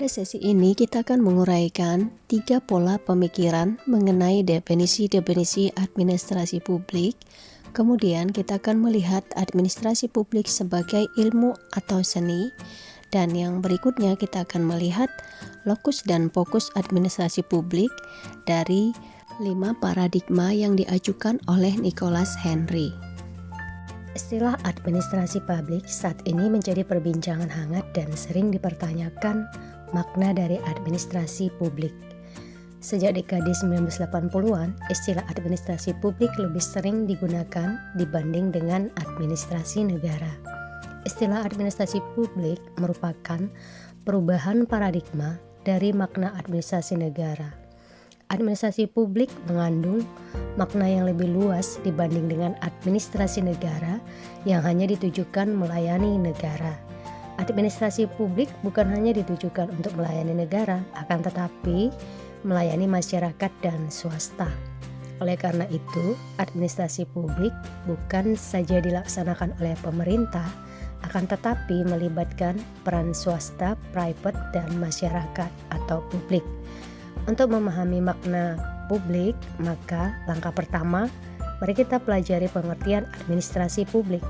Pada sesi ini kita akan menguraikan 3 pola pemikiran mengenai definisi-definisi administrasi publik. Kemudian kita akan melihat administrasi publik sebagai ilmu atau seni. Dan yang berikutnya kita akan melihat lokus dan fokus administrasi publik dari 5 paradigma yang diajukan oleh Nicholas Henry. Istilah administrasi publik saat ini menjadi perbincangan hangat dan sering dipertanyakan makna dari administrasi publik. Sejak dekade 1980-an, istilah administrasi publik lebih sering digunakan dibanding dengan administrasi negara. Istilah administrasi publik merupakan perubahan paradigma dari makna administrasi negara. Administrasi publik mengandung makna yang lebih luas dibanding dengan administrasi negara yang hanya ditujukan melayani negara. Administrasi publik bukan hanya ditujukan untuk melayani negara, akan tetapi melayani masyarakat dan swasta. Oleh karena itu, administrasi publik bukan saja dilaksanakan oleh pemerintah, akan tetapi melibatkan peran swasta, private, dan masyarakat atau publik. Untuk memahami makna publik, maka langkah pertama, mari kita pelajari pengertian administrasi publik.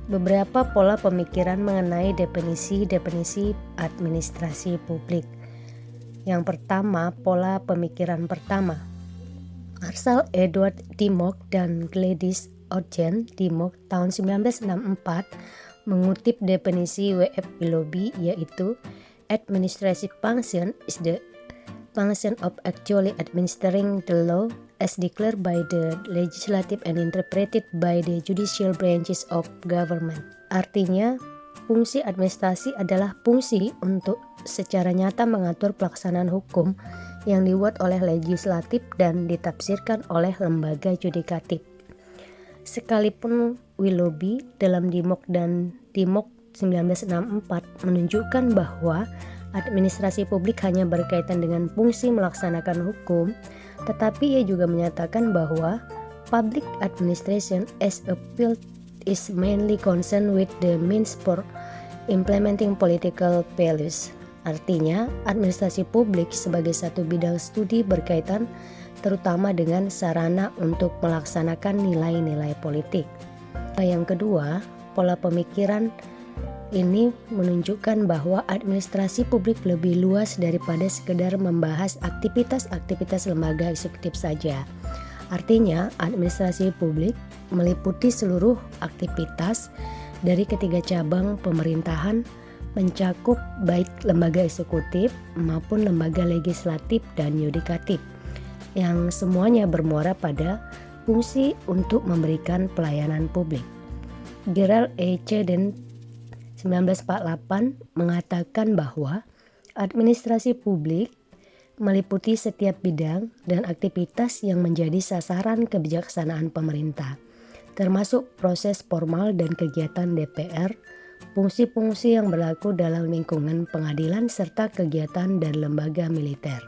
Beberapa pola pemikiran mengenai definisi-definisi administrasi publik. Yang pertama, pola pemikiran pertama. Marshall Edward Dimmock dan Gladys Ogden Dimmock tahun 1964 mengutip definisi W.F. Willoughby, yaitu administrative function is the function of actually administering the law as declared by the legislative and interpreted by the judicial branches of government. Artinya, fungsi administrasi adalah fungsi untuk secara nyata mengatur pelaksanaan hukum yang dibuat oleh legislatif dan ditafsirkan oleh lembaga yudikatif. Sekalipun Willoughby dalam Dimmock dan Dimmock 1964 menunjukkan bahwa administrasi publik hanya berkaitan dengan fungsi melaksanakan hukum, tetapi ia juga menyatakan bahwa public administration as a field is mainly concerned with the means for implementing political values. Artinya, administrasi publik sebagai satu bidang studi berkaitan terutama dengan sarana untuk melaksanakan nilai-nilai politik. Yang kedua, pola pemikiran ini menunjukkan bahwa administrasi publik lebih luas daripada sekedar membahas aktivitas-aktivitas lembaga eksekutif saja. Artinya, administrasi publik meliputi seluruh aktivitas dari ketiga cabang pemerintahan, mencakup baik lembaga eksekutif maupun lembaga legislatif dan yudikatif, yang semuanya bermuara pada fungsi untuk memberikan pelayanan publik. Gerald E. Chaden 1948 mengatakan bahwa administrasi publik meliputi setiap bidang dan aktivitas yang menjadi sasaran kebijaksanaan pemerintah, termasuk proses formal dan kegiatan DPR, fungsi-fungsi yang berlaku dalam lingkungan pengadilan, serta kegiatan dan lembaga militer.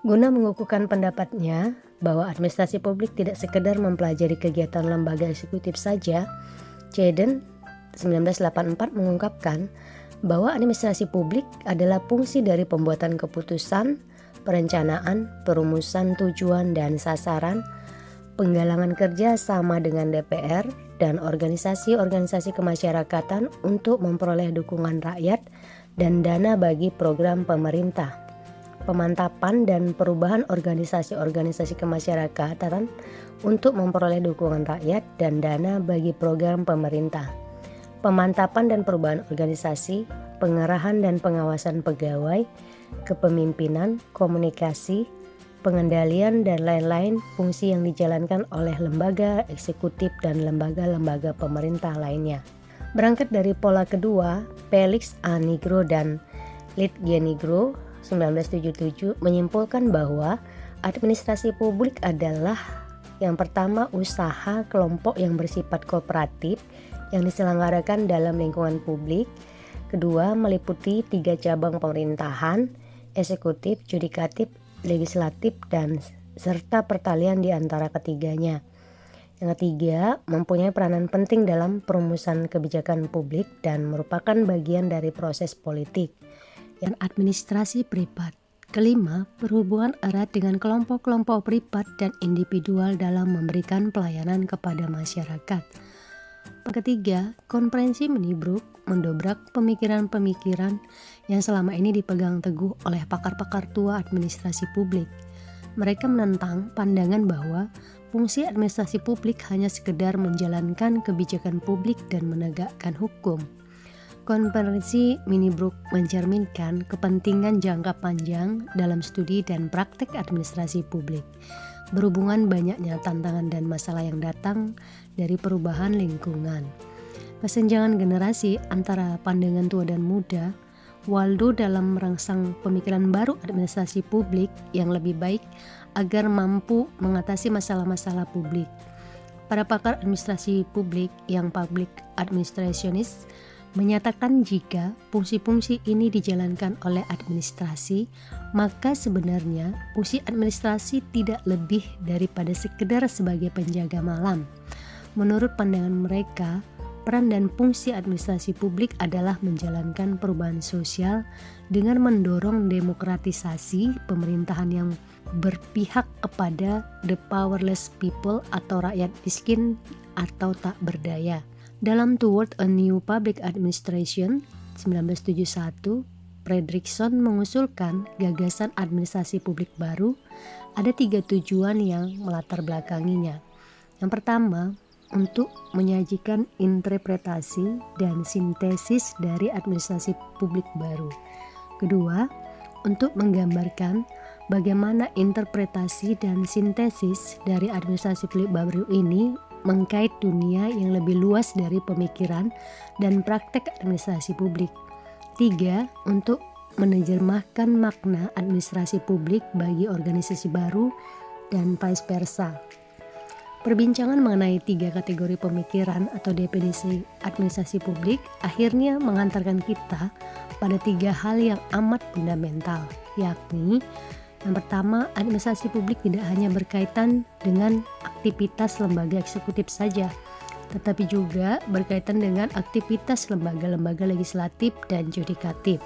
Guna mengukuhkan pendapatnya bahwa administrasi publik tidak sekedar mempelajari kegiatan lembaga eksekutif saja, Chaden 1984 mengungkapkan bahwa administrasi publik adalah fungsi dari pembuatan keputusan, perencanaan, perumusan tujuan dan sasaran, penggalangan kerja sama dengan DPR dan organisasi-organisasi kemasyarakatan untuk memperoleh dukungan rakyat dan dana bagi program pemerintah, pemantapan dan perubahan organisasi-organisasi kemasyarakatan untuk memperoleh dukungan rakyat dan dana bagi program pemerintah, pemantapan dan perubahan organisasi, pengerahan dan pengawasan pegawai, kepemimpinan, komunikasi, pengendalian, dan lain-lain fungsi yang dijalankan oleh lembaga eksekutif dan lembaga-lembaga pemerintah lainnya. Berangkat dari pola kedua, Felix A. Nigro dan Lidge Nigro 1977 menyimpulkan bahwa administrasi publik adalah yang pertama, usaha kelompok yang bersifat kooperatif yang diselenggarakan dalam lingkungan publik. Kedua, meliputi 3 cabang pemerintahan, eksekutif, yudikatif, legislatif, dan serta pertalian di antara ketiganya. Yang ketiga, mempunyai peranan penting dalam perumusan kebijakan publik dan merupakan bagian dari proses politik. dan administrasi privat. Kelima, berhubungan erat dengan kelompok-kelompok privat dan individual dalam memberikan pelayanan kepada masyarakat. Ketiga, konferensi Minibruk mendobrak pemikiran-pemikiran yang selama ini dipegang teguh oleh pakar-pakar tua administrasi publik. Mereka menentang pandangan bahwa fungsi administrasi publik hanya sekedar menjalankan kebijakan publik dan menegakkan hukum. Konferensi Minibruk mencerminkan kepentingan jangka panjang dalam studi dan praktek administrasi publik. Berhubungan banyaknya tantangan dan masalah yang datang dari perubahan lingkungan. Kesenjangan generasi antara pandangan tua dan muda, Waldo dalam merangsang pemikiran baru administrasi publik yang lebih baik agar mampu mengatasi masalah-masalah publik. Para pakar administrasi publik yang public administrationist menyatakan jika fungsi-fungsi ini dijalankan oleh administrasi, maka sebenarnya fungsi administrasi tidak lebih daripada sekedar sebagai penjaga malam. Menurut pandangan mereka, peran dan fungsi administrasi publik adalah menjalankan perubahan sosial dengan mendorong demokratisasi pemerintahan yang berpihak kepada the powerless people atau rakyat miskin atau tak berdaya. Dalam Toward a New Public Administration 1971, Fredrickson mengusulkan gagasan administrasi publik baru. Ada 3 tujuan yang melatar belakanginya. Yang pertama, untuk menyajikan interpretasi dan sintesis dari administrasi publik baru. Kedua, untuk menggambarkan bagaimana interpretasi dan sintesis dari administrasi publik baru ini mengkait dunia yang lebih luas dari pemikiran dan praktek administrasi publik. 3. Untuk menerjemahkan makna administrasi publik bagi organisasi baru dan vice versa. Perbincangan mengenai 3 kategori pemikiran atau definisi administrasi publik akhirnya mengantarkan kita pada 3 hal yang amat fundamental, yakni yang pertama, administrasi publik tidak hanya berkaitan dengan aktivitas lembaga eksekutif saja, tetapi juga berkaitan dengan aktivitas lembaga-lembaga legislatif dan yudikatif.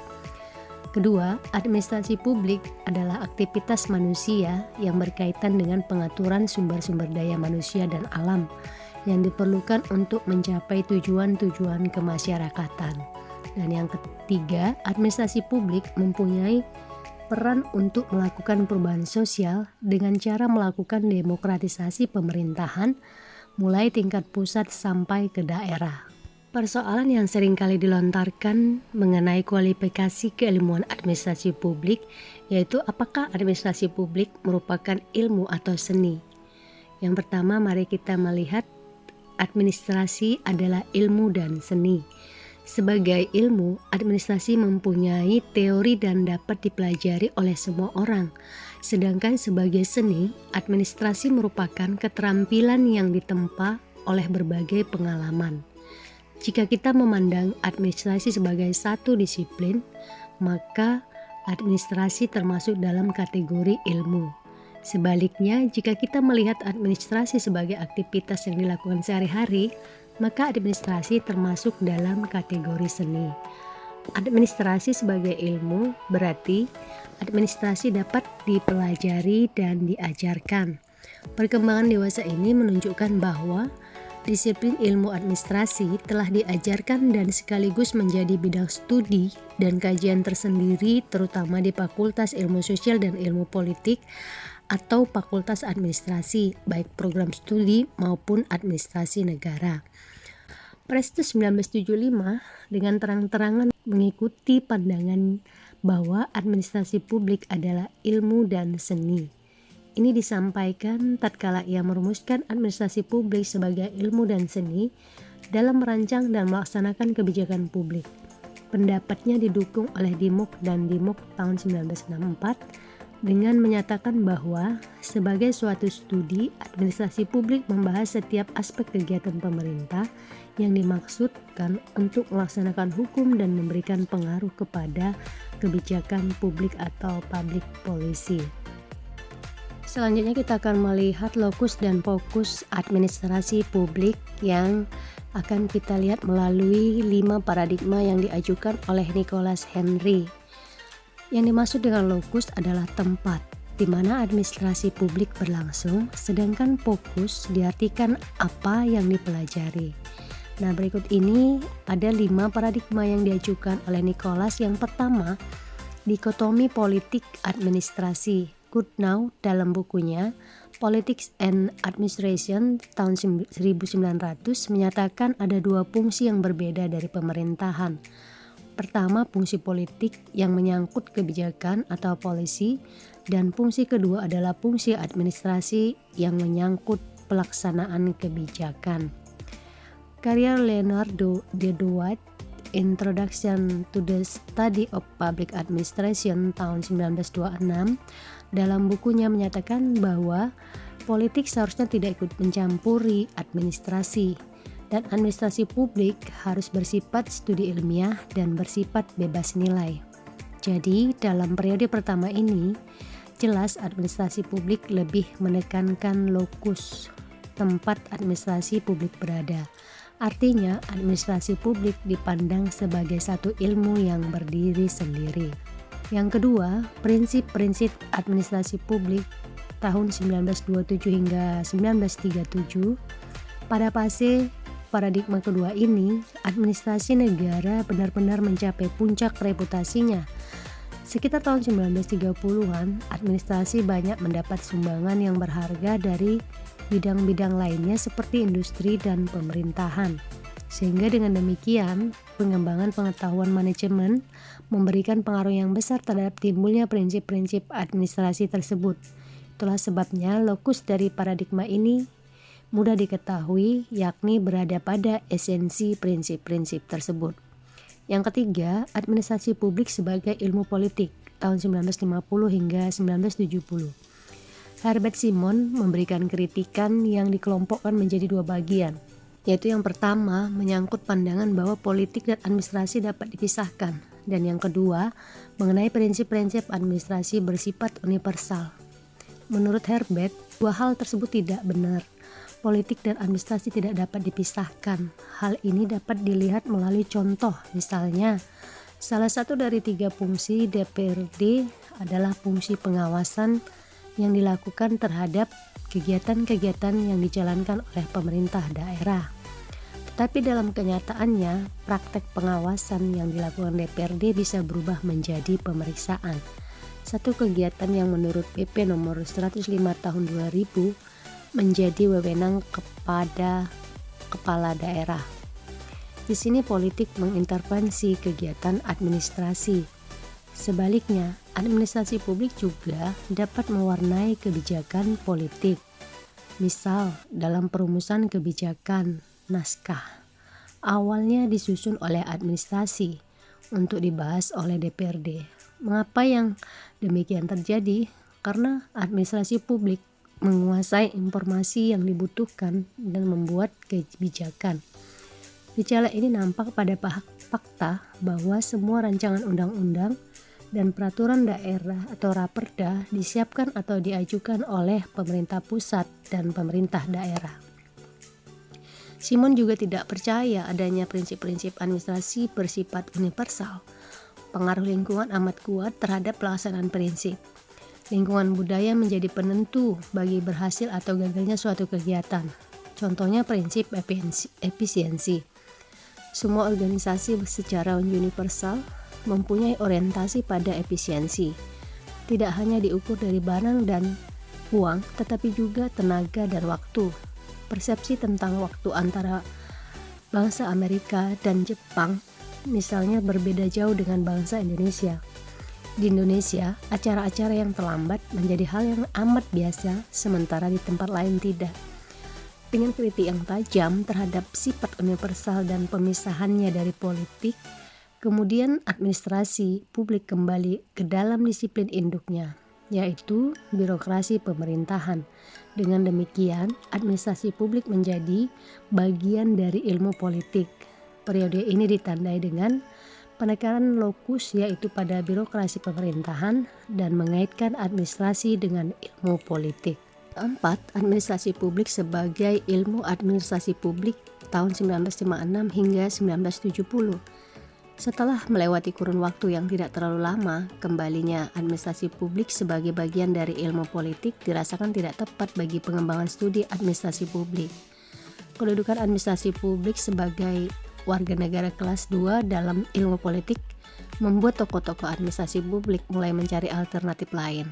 Kedua, administrasi publik adalah aktivitas manusia yang berkaitan dengan pengaturan sumber-sumber daya manusia dan alam yang diperlukan untuk mencapai tujuan-tujuan kemasyarakatan. Dan yang ketiga, administrasi publik mempunyai peran untuk melakukan perubahan sosial dengan cara melakukan demokratisasi pemerintahan mulai tingkat pusat sampai ke daerah. Persoalan yang sering kali dilontarkan mengenai kualifikasi keilmuan administrasi publik yaitu apakah administrasi publik merupakan ilmu atau seni. Yang pertama, mari kita melihat administrasi adalah ilmu dan seni. Sebagai ilmu, administrasi mempunyai teori dan dapat dipelajari oleh semua orang. Sedangkan sebagai seni, administrasi merupakan keterampilan yang ditempa oleh berbagai pengalaman. Jika kita memandang administrasi sebagai satu disiplin, maka administrasi termasuk dalam kategori ilmu. Sebaliknya, jika kita melihat administrasi sebagai aktivitas yang dilakukan sehari-hari, maka administrasi termasuk dalam kategori seni. Administrasi sebagai ilmu berarti administrasi dapat dipelajari dan diajarkan. Perkembangan dewasa ini menunjukkan bahwa disiplin ilmu administrasi telah diajarkan dan sekaligus menjadi bidang studi dan kajian tersendiri terutama di Fakultas Ilmu Sosial dan Ilmu Politik atau Fakultas Administrasi, baik program studi maupun administrasi negara. Prestes 1975 dengan terang-terangan mengikuti pandangan bahwa administrasi publik adalah ilmu dan seni. Ini disampaikan tatkala ia merumuskan administrasi publik sebagai ilmu dan seni dalam merancang dan melaksanakan kebijakan publik. Pendapatnya didukung oleh Dimuk dan Dimuk tahun 1964 dengan menyatakan bahwa sebagai suatu studi, administrasi publik membahas setiap aspek kegiatan pemerintah yang dimaksudkan untuk melaksanakan hukum dan memberikan pengaruh kepada kebijakan publik atau public policy. Selanjutnya kita akan melihat lokus dan fokus administrasi publik yang akan kita lihat melalui 5 paradigma yang diajukan oleh Nicholas Henry. Yang dimaksud dengan lokus adalah tempat di mana administrasi publik berlangsung, sedangkan fokus diartikan apa yang dipelajari. Nah, berikut ini ada 5 paradigma yang diajukan oleh Nicholas. Yang pertama, dikotomi politik administrasi. Goodnow dalam bukunya Politics and Administration tahun 1900 menyatakan ada 2 fungsi yang berbeda dari pemerintahan. Pertama, fungsi politik yang menyangkut kebijakan atau policy, dan fungsi kedua adalah fungsi administrasi yang menyangkut pelaksanaan kebijakan. Karya Leonardo de Duat, Introduction to the Study of Public Administration tahun 1926, dalam bukunya menyatakan bahwa politik seharusnya tidak ikut mencampuri administrasi, dan administrasi publik harus bersifat studi ilmiah dan bersifat bebas nilai. Jadi dalam periode pertama ini, jelas administrasi publik lebih menekankan lokus, tempat administrasi publik berada. Artinya administrasi publik dipandang sebagai satu ilmu yang berdiri sendiri. Yang kedua, prinsip-prinsip administrasi publik tahun 1927 hingga 1937. Pada fase paradigma kedua ini, administrasi negara benar-benar mencapai puncak reputasinya. Sekitar tahun 1930-an, administrasi banyak mendapat sumbangan yang berharga dari bidang-bidang lainnya seperti industri dan pemerintahan. Sehingga dengan demikian, pengembangan pengetahuan manajemen memberikan pengaruh yang besar terhadap timbulnya prinsip-prinsip administrasi tersebut. Itulah sebabnya lokus dari paradigma ini mudah diketahui, yakni berada pada esensi prinsip-prinsip tersebut. Yang ketiga, administrasi publik sebagai ilmu politik tahun 1950 hingga 1970. Herbert Simon memberikan kritikan yang dikelompokkan menjadi 2 bagian, yaitu yang pertama menyangkut pandangan bahwa politik dan administrasi dapat dipisahkan, dan yang kedua mengenai prinsip-prinsip administrasi bersifat universal. Menurut Herbert, 2 hal tersebut tidak benar. Politik dan administrasi tidak dapat dipisahkan. Hal ini dapat dilihat melalui contoh, misalnya salah satu dari 3 fungsi DPRD adalah fungsi pengawasan yang dilakukan terhadap kegiatan-kegiatan yang dijalankan oleh pemerintah daerah. Tetapi dalam kenyataannya, praktek pengawasan yang dilakukan DPRD bisa berubah menjadi pemeriksaan. Satu kegiatan yang menurut PP nomor 105 tahun 2000 menjadi wewenang kepada kepala daerah. Di sini politik mengintervensi kegiatan administrasi. Sebaliknya, administrasi publik juga dapat mewarnai kebijakan politik. Misal, dalam perumusan kebijakan, naskah awalnya disusun oleh administrasi untuk dibahas oleh DPRD. Mengapa yang demikian terjadi? Karena administrasi publik menguasai informasi yang dibutuhkan dan membuat kebijakan. Gejala ini nampak pada fakta bahwa semua rancangan undang-undang dan peraturan daerah atau raperda disiapkan atau diajukan oleh pemerintah pusat dan pemerintah daerah. Simon juga tidak percaya adanya prinsip-prinsip administrasi bersifat universal. Pengaruh lingkungan amat kuat terhadap pelaksanaan prinsip. Lingkungan budaya menjadi penentu bagi berhasil atau gagalnya suatu kegiatan. Contohnya prinsip efisiensi. Semua organisasi secara universal mempunyai orientasi pada efisiensi. Tidak hanya diukur dari barang dan uang, tetapi juga tenaga dan waktu. Persepsi tentang waktu antara bangsa Amerika dan Jepang misalnya berbeda jauh dengan bangsa Indonesia. Di Indonesia, acara-acara yang terlambat menjadi hal yang amat biasa, sementara di tempat lain tidak. Dengan kritik yang tajam terhadap sifat universal dan pemisahannya dari politik, kemudian administrasi publik kembali ke dalam disiplin induknya, yaitu birokrasi pemerintahan. Dengan demikian, administrasi publik menjadi bagian dari ilmu politik. Periode ini ditandai dengan penekanan lokus, yaitu pada birokrasi pemerintahan, dan mengaitkan administrasi dengan ilmu politik. 4. Administrasi publik sebagai ilmu administrasi publik tahun 1956 hingga 1970. Setelah melewati kurun waktu yang tidak terlalu lama, kembalinya administrasi publik sebagai bagian dari ilmu politik dirasakan tidak tepat bagi pengembangan studi administrasi publik. Kedudukan administrasi publik sebagai warga negara kelas 2 dalam ilmu politik membuat tokoh-tokoh administrasi publik mulai mencari alternatif lain.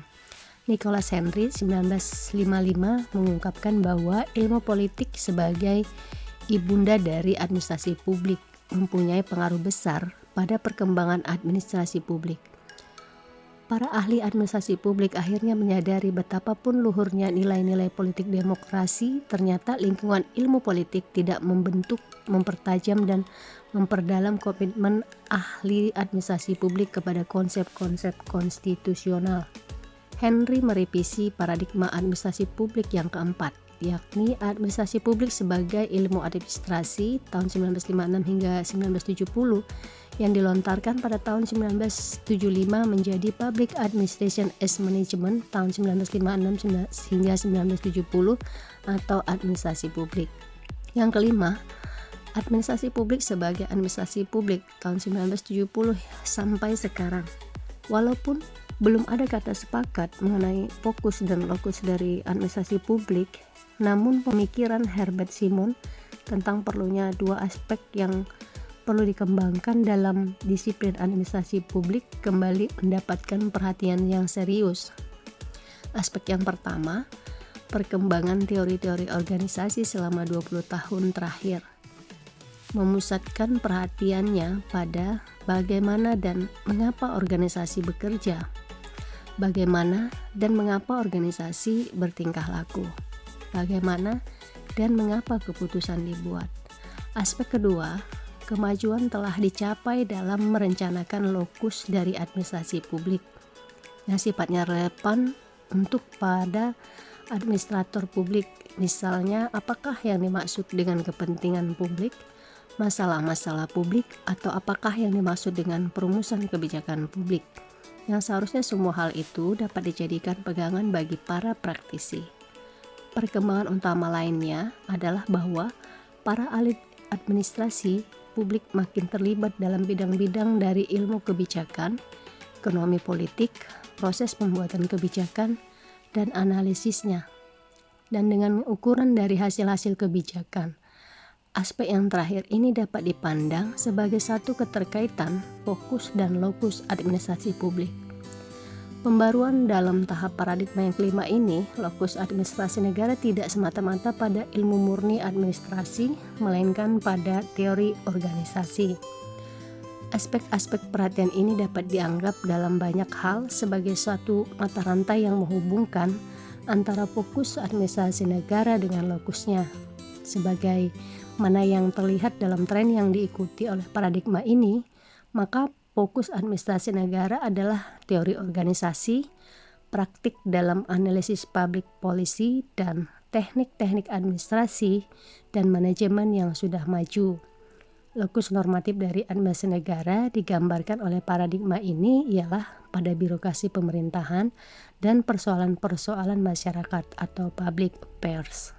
Nicholas Henry 1955 mengungkapkan bahwa ilmu politik sebagai ibunda dari administrasi publik mempunyai pengaruh besar pada perkembangan administrasi publik. Para ahli administrasi publik akhirnya menyadari betapapun luhurnya nilai-nilai politik demokrasi, ternyata lingkungan ilmu politik tidak membentuk, mempertajam, dan memperdalam komitmen ahli administrasi publik kepada konsep-konsep konstitusional. Henry merevisi paradigma administrasi publik yang keempat, yakni administrasi publik sebagai ilmu administrasi tahun 1956 hingga 1970 yang dilontarkan pada tahun 1975 menjadi Public Administration as Management tahun 1956 hingga 1970 atau administrasi publik. Yang kelima, administrasi publik sebagai administrasi publik tahun 1970 sampai sekarang. Walaupun belum ada kata sepakat mengenai fokus dan lokus dari administrasi publik, namun pemikiran Herbert Simon tentang perlunya dua aspek yang perlu dikembangkan dalam disiplin administrasi publik kembali mendapatkan perhatian yang serius. Aspek yang pertama, perkembangan teori-teori organisasi selama 20 tahun terakhir, memusatkan perhatiannya pada bagaimana dan mengapa organisasi bekerja, bagaimana dan mengapa organisasi bertingkah laku, bagaimana dan mengapa keputusan dibuat. Aspek kedua, kemajuan telah dicapai dalam merencanakan lokus dari administrasi publik yang sifatnya relevan untuk pada administrator publik. Misalnya, apakah yang dimaksud dengan kepentingan publik, masalah-masalah publik, atau apakah yang dimaksud dengan perumusan kebijakan publik. Yang seharusnya semua hal itu dapat dijadikan pegangan bagi para praktisi. Perkembangan utama lainnya adalah bahwa para ahli administrasi publik makin terlibat dalam bidang-bidang dari ilmu kebijakan, ekonomi politik, proses pembuatan kebijakan, dan analisisnya, dan dengan ukuran dari hasil-hasil kebijakan. Aspek yang terakhir ini dapat dipandang sebagai satu keterkaitan fokus dan lokus administrasi publik. Pembaruan dalam tahap paradigma yang kelima ini, lokus administrasi negara tidak semata-mata pada ilmu murni administrasi, melainkan pada teori organisasi. Aspek-aspek perhatian ini dapat dianggap dalam banyak hal sebagai suatu mata rantai yang menghubungkan antara fokus administrasi negara dengan lokusnya. Sebagai mana yang terlihat dalam tren yang diikuti oleh paradigma ini, maka fokus administrasi negara adalah teori organisasi, praktik dalam analisis public policy, dan teknik-teknik administrasi dan manajemen yang sudah maju. Lokus normatif dari administrasi negara digambarkan oleh paradigma ini ialah pada birokrasi pemerintahan dan persoalan-persoalan masyarakat atau public affairs.